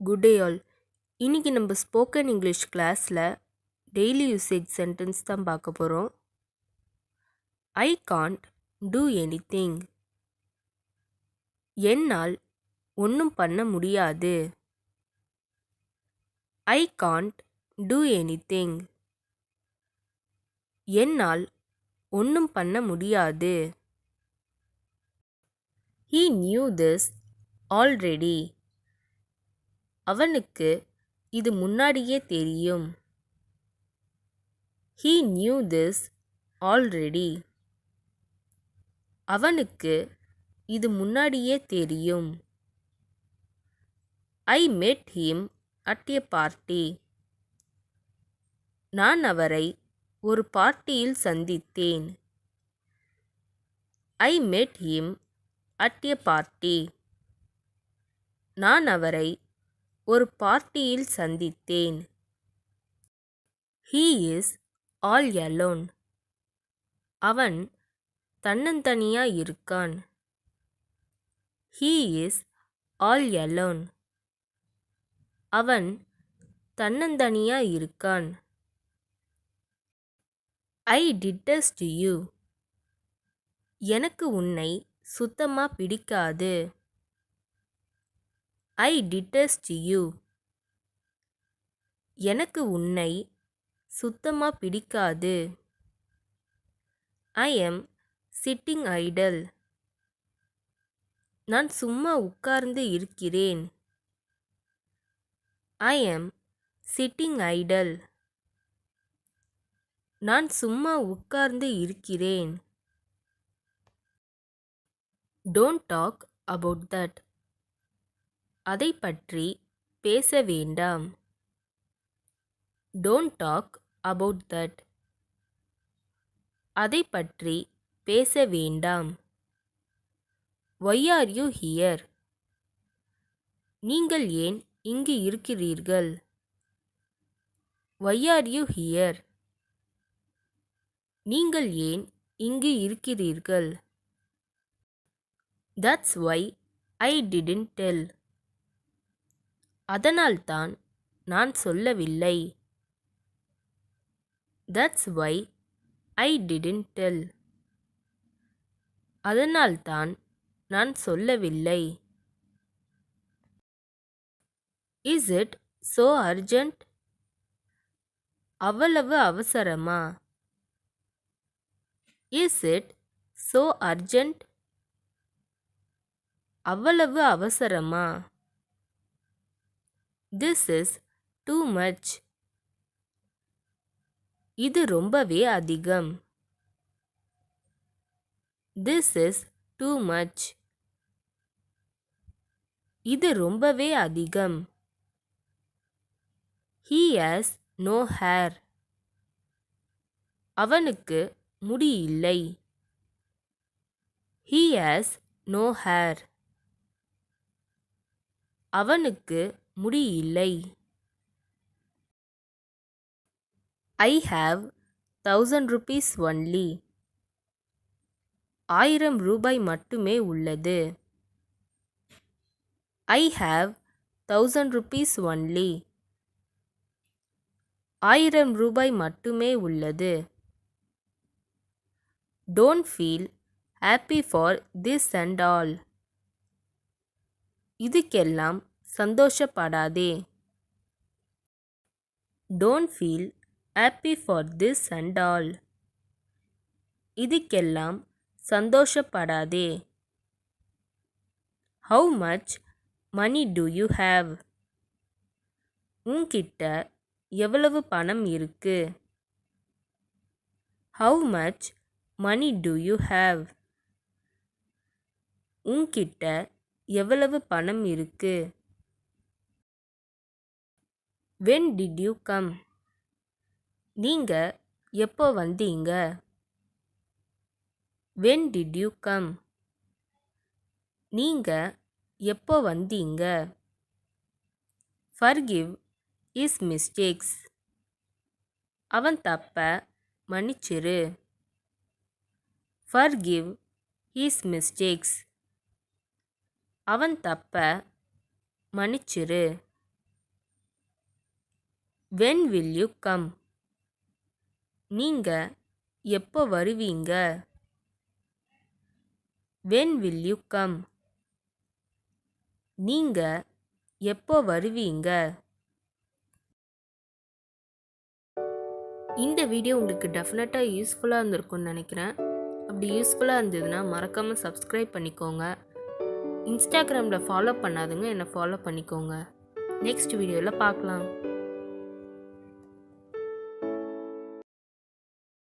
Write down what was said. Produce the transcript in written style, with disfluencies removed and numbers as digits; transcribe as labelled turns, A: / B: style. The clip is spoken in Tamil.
A: Good day all. இன்னைக்கு நம்ம ஸ்போக்கன் இங்கிலீஷ் கிளாஸில் டெய்லி யூசேஜ் சென்டென்ஸ் தான் பார்க்க போகிறோம். I can't two anything. என்னால் ஒன்றும் பண்ண முடியாது. I can't two anything. என்னால் ஒன்றும் பண்ண முடியாது. He knew this already. அவனுக்கு இது முன்னாடியே தெரியும். He knew this already. அவனுக்கு இது முன்னாடியே தெரியும். I met him at a party. நான் அவரை ஒரு பார்ட்டியில் சந்தித்தேன். I met him at a party. நான் அவரை ஒரு பார்ட்டியில் சந்தித்தேன். He is all alone. அவன் தன்னந்தனியா இருக்கான். He is all alone. அவன் தன்னந்தனியா இருக்கான். I detest you. எனக்கு உன்னை சுத்தமா பிடிக்காது. I detest you. எனக்கு உன்னை சுத்தமா பிடிக்காது. I am sitting idle. நான் சும்மா உட்கார்ந்து இருக்கிறேன். I am sitting idle. நான் சும்மா உட்கார்ந்து இருக்கிறேன். Don't talk about that. அதை பற்றி பேச வேண்டாம். Don't talk about that. அதை பற்றி பேச வேண்டாம். Why are you here? நீங்கள் ஏன் இங்கு இருக்கிறீர்கள்? Why are you here? நீங்கள் ஏன் இங்கு இருக்கிறீர்கள்? That's why I didn't tell. அதனால்தான் நான் சொல்லவில்லை. That's why I didn't tell. அதனால்தான் நான் சொல்லவில்லை. Is it so urgent? அவ்வளவு அவசரமா? Is it so urgent? அவ்வளவு அவசரமா? This is too much. இது ரொம்பவே அதிகம். This is too much. இது ரொம்பவே அதிகம். He has no hair. அவனுக்கு முடி இல்லை. He has no hair. அவனுக்கு முடி இல்லை. I have 1000 rupees only. 1000 ரூபாய் மட்டுமே உள்ளது. I have 1000 rupees only. 1000 ரூபாய் மட்டுமே உள்ளது. Don't feel happy for this and all. இதுக்கெல்லாம் சந்தோஷப்படாதே. Don't feel happy for this and all. இதுக்கெல்லாம் சந்தோஷப்படாதே. How much money do you have? உன்கிட்ட எவ்வளவு பணம் இருக்கு? How much money do you have? உன்கிட்ட எவ்வளவு பணம் இருக்கு? When did you come? நீங்க எப்போ வந்தீங்க? When did you come? நீங்க எப்போ வந்தீங்க? Forgive his mistakes. அவன் தப்ப மன்னிச்சிரு. Forgive his mistakes. அவன் தப்ப மன்னிச்சிரு. when will you come? நீங்க எப்போ வருவீங்க? when will you come? நீங்க எப்போ வருவீங்க? இந்த வீடியோ உங்களுக்கு டெஃபினட்டாக யூஸ்ஃபுல்லாக இருந்திருக்கும்னு நினைக்கிறேன். அப்படி யூஸ்ஃபுல்லாக இருந்ததுன்னா மறக்காமல் சப்ஸ்கிரைப் பண்ணிக்கோங்க. இன்ஸ்டாகிராமில் ஃபாலோ பண்ணாதுங்க, என்னை ஃபாலோ பண்ணிக்கோங்க. நெக்ஸ்ட் வீடியோவில் பார்க்கலாம்.